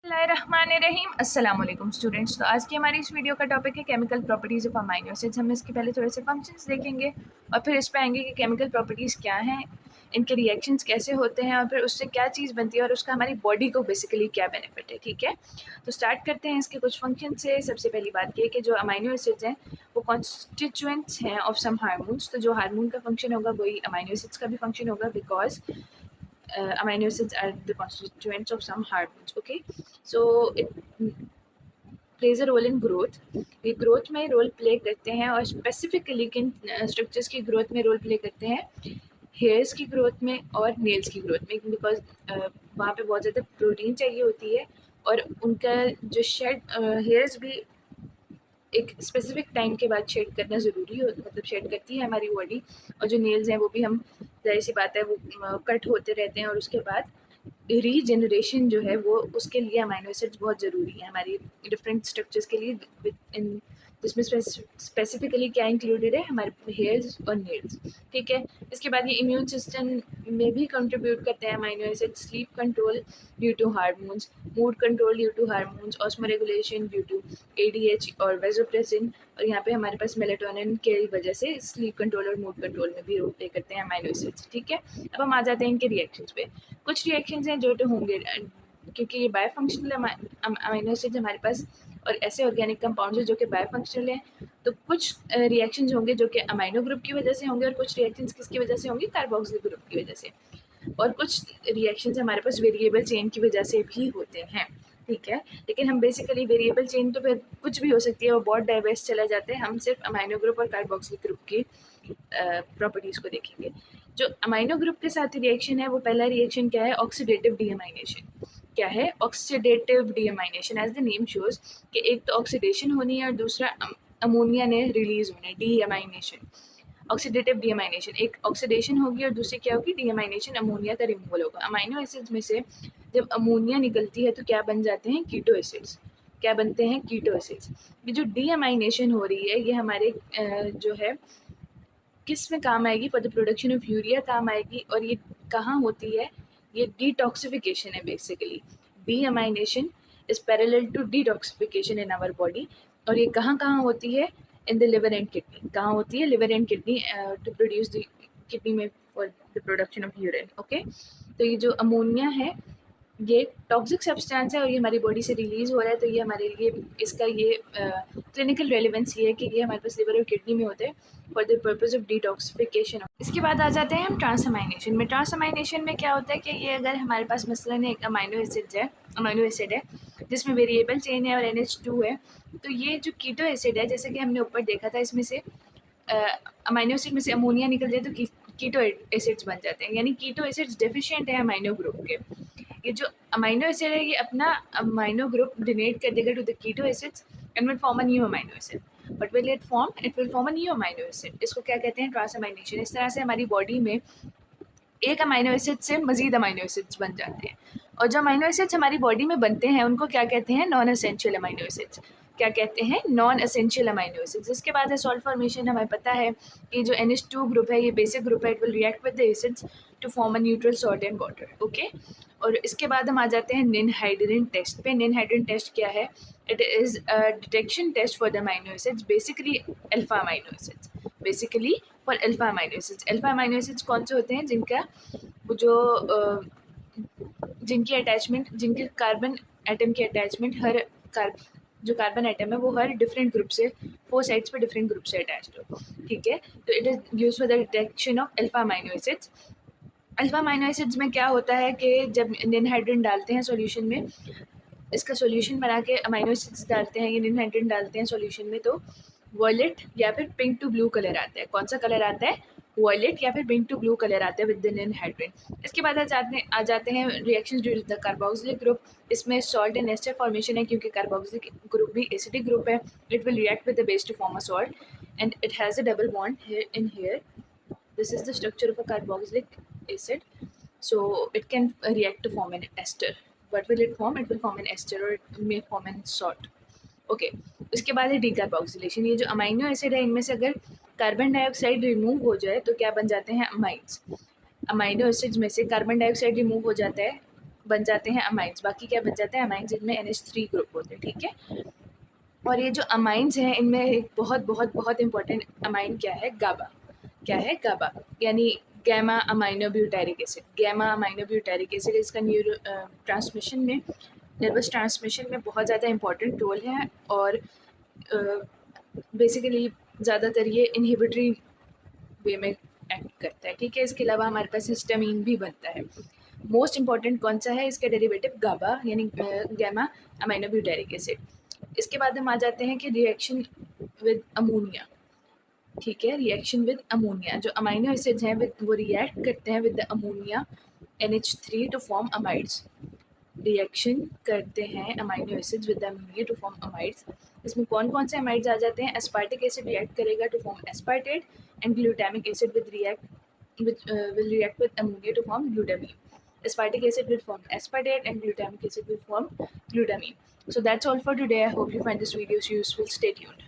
बिस्मिल्लाहिर्रहमानिर्रहीम अस्सलाम वालेकुम स्टूडेंट्स। तो आज की हमारी इस वीडियो का टॉपिक है chemical properties of amino acids. हम इसके पहले थोड़े से फंक्शंस देखेंगे और फिर इस पे आएंगे कि केमिकल प्रॉपर्टीज़ क्या हैं, इनके रिएक्शंस कैसे होते हैं और फिर उससे क्या चीज़ बनती है और उसका हमारी बॉडी को बेसिकली क्या बेनिफिट है। ठीक है, तो स्टार्ट करते हैं इसके कुछ फंक्शन से। सबसे पहली बात ये कि जो अमाइनो एसिड्स हैं वो कॉन्स्टिट्यूएंट्स हैं ऑफ सम हार्मोन्स। तो जो हार्मोन का फंक्शन होगा वही अमाइनो एसिड्स का भी फंक्शन होगा, because amino acids are the constituents of some hormones. Okay, so it plays a role in growth. ये ग्रोथ में रोल प्ले करते हैं और स्पेसिफिकली किन स्ट्रक्चर्स की ग्रोथ में रोल प्ले करते हैं, हेयर्स की ग्रोथ में और नेल्स की ग्रोथ में, बिकॉज वहाँ पे बहुत ज़्यादा प्रोटीन चाहिए होती है और उनका जो शेड हेयर्स भी एक स्पेसिफिक टाइम के बाद शेड करना ज़रूरी हो, मतलब शेड करती है हमारी बॉडी। और जो नेल्स हैं वो भी, हम जाहिर सी बात है, वो कट होते रहते हैं और उसके बाद रीजनरेशन जो है वो, उसके लिए अमाइनो एसिड्स बहुत ज़रूरी है हमारी डिफरेंट स्ट्रक्चर्स के लिए। इन जिसमें स्पेसिफिकली क्या इंक्लूडेड है, हमारे हेयर्स और नेल्स। ठीक है, इसके बाद ये इम्यून सिस्टम में भी कंट्रीब्यूट करते हैं amino acids. Sleep control due to hormones, mood control due to hormones, osmoregulation due to ADH और वेसोप्रेसिन। और यहाँ पे हमारे पास मेलेटोनिन के वजह से स्लीप कंट्रोल और मूड कंट्रोल में भी रोल प्ले करते हैं अमाइनो एसिड्स। ठीक है, अब हम आ जाते हैं इनके रिएक्शंस पे। कुछ रिएक्शंस हैं जो तो होंगे क्योंकि ये बायोफंक्शनल अमाइनो एसिड्स हमारे पास और ऐसे ऑर्गेनिक कंपाउंड्स हैं जो कि बायोफंक्शनल हैं। तो कुछ रिएक्शंस होंगे जो कि अमाइनो ग्रुप की वजह से होंगे और कुछ रिएक्शंस किसकी वजह से होंगे, कार्बोक्सिल ग्रुप की वजह से। और कुछ रिएक्शंस हमारे पास वेरिएबल चेन की वजह से भी होते हैं। ठीक है, लेकिन हम बेसिकली वेरिएबल चेन तो फिर कुछ भी हो सकती है, वो बहुत डाइवर्स चला जाता है। हम सिर्फ अमाइनो ग्रुप और कार्बोक्सिल ग्रुप की प्रॉपर्टीज़ को देखेंगे। जो अमाइनो ग्रुप के साथ रिएक्शन है, वो पहला रिएक्शन क्या है, ऑक्सीडेटिव डीअमाइनेशन। क्या है, oxidative deamination. As the name shows कि एक तो ऑक्सीडेशन होनी है और दूसरा अमोनिया ने रिलीज होना है, डीअमाइनेशन। ऑक्सीडेटिव डीअमाइनेशन, एक ऑक्सीडेशन होगी और दूसरी क्या होगी, डीअमाइनेशन, अमोनिया का रिमूवल होगा। अमाइनो एसिड्स में से जब अमोनिया निकलती है तो क्या बन जाते हैं, कीटो एसिड्स। क्या बनते हैं, कीटो एसिड्स। ये जो डीअमाइनेशन हो रही है ये हमारे जो है किस में काम आएगी, for the production of urea काम आएगी। और ये कहाँ होती है, ये डिटॉक्सिफिकेशन है basically. Deamination is parallel to detoxification in our body. और ये कहाँ कहाँ होती है, in the liver and kidney. कहाँ होती है, liver and kidney, to produce the kidney में for the production of urine. Okay, तो ये जो अमोनिया है ये टॉक्सिक सब्सटेंस है और ये हमारी बॉडी से रिलीज़ हो रहा है। तो ये हमारे लिए, इसका ये क्लिनिकल रेलिवेंस ये है कि ये हमारे पास लिवर और किडनी में होते हैं for the purpose of detoxification. इसके बाद आ जाते हैं हम ट्रांसअमाइनेशन में। ट्रांसअमाइनेशन में क्या होता है कि ये अगर हमारे पास मसलन एक अमाइनो एसिड है जिसमें वेरिएबल चेन है और NH2 है, तो ये जो कीटो एसिड है, जैसे कि हमने ऊपर देखा था, इसमें से अमाइनो एसिड में से अमोनिया निकल जाए तो कीटो एसिड्स बन जाते हैं, यानी कीटो एसिड्स डेफिशिएंट है अमाइनो ग्रुप के। ये जो अमाइनो एसिड है ये अपना अमाइनो ग्रुप डोनेट कर देगा to the keto acids and will form a new amino acid. But will it form, it will form a new amino acid. इसको क्या कहते हैं, ट्रांसअमाइनेशन। इस तरह से हमारी बॉडी में एक अमाइनो एसिड से मजीद अमाइनो एसिड्स बन जाते हैं। और जो अमाइनो एसिड्स हमारी बॉडी में बनते हैं उनको क्या कहते हैं, नॉन एसेंशियल अमाइनो एसिड्स। क्या कहते हैं, नॉन एसेंशियल अमाइनो एसिड्स। इसके बाद है सॉल्ट फॉर्मेशन। हमें पता है कि जो NH2 ग्रुप है ये बेसिक ग्रुप है, it will react with the acids to form a neutral salt and water. Okay, और इसके बाद हम आ जाते हैं निनहाइड्रिन टेस्ट पे। निनहाइड्रिन टेस्ट क्या है, it is a detection test for the amino acids, basically alpha amino acids. Basically for alpha amino acids. Alpha amino acids कौन से होते हैं, जिनका जो जिनकी अटैचमेंट, जिनके कार्बन एटम की अटैचमेंट हर जो कार्बन एटम है वो हर डिफरेंट ग्रुप से, 4 साइड्स पे डिफरेंट ग्रुप से अटैच्ड हो। ठीक है, तो it is use for the detection of alpha amino acids. Alpha amino acids में क्या होता है कि जब निनहाइड्रिन डालते हैं सॉल्यूशन में, इसका सॉल्यूशन बना के अमाइनो एसिड्स डालते हैं, ये निनहाइड्रिन डालते हैं सॉल्यूशन में, तो वॉयलेट या फिर पिंक टू ब्लू कलर आता है। कौन सा कलर आता है, वॉयलेट या फिर पिंक टू ब्लू कलर आता है विद द निनहाइड्रिन। इसके बाद आ जाते हैं reactions due to the carboxylic group. इसमें सॉल्ट एंड एस्टर फॉर्मेशन है क्योंकि कार्बोक्सिलिक ग्रुप भी एसिडिक ग्रुप है। It will react with the base to form a salt and it has a double bond here. This is the structure of a carboxylic acid. So it can react to form an ester. What will it form? It will form an ester or it may form an salt. Okay, उसके बाद है decarboxylation. ये जो amino acid है इनमें से अगर carbon dioxide remove हो जाए तो क्या बन जाते हैं, अमाइड्स। अमाइनो एसिड्स में से कार्बन डाइऑक्साइड रिमूव हो जाता है, बन जाते हैं अमाइंस। बाकी क्या बन जाते हैं अमाइंस, इनमें NH3 ग्रुप होते हैं, ठीक है। और ये जो अमाइंस हैं इनमें एक बहुत बहुत बहुत इंपॉर्टेंट अमाइन क्या है, गाबा। क्या है, गाबा, यानी gamma amino butyric acid. Gamma amino butyric acid इसका न्यूरो ट्रांसमिशन में, नर्वस ट्रांसमिशन में बहुत ज़्यादा इंपॉर्टेंट रोल है, और बेसिकली ज़्यादातर ये इनहिबिटरी वे में एक्ट करता है, ठीक है। इसके अलावा हमारे पास हिस्टामीन भी बनता है। मोस्ट इंपॉर्टेंट कौन सा है, इसका डेरिवेटिव गाबा यानी गैमा अमाइनो ब्यूटेरिक एसिड। इसके बाद हम आ जाते हैं कि रिएक्शन विद अमोनिया, ठीक है। रिएक्शन विद अमोनिया, जो अमाइनो एसिड्स हैं वो रिएक्ट करते हैं with the ammonia NH3 to form amides. Reaction करते हैं amino acids with the ammonia to form amides. इसमें कौन कौन से अमाइड्स आ जाते हैं, एस्पार्टिक एसिड रिएक्ट करेगा to form aspartate, and glutamic acid will react with ammonia to form glutamine. Aspartic acid will form aspartate and glutamic acid will form glutamine. So that's all for today. I hope you find this video useful. Stay tuned.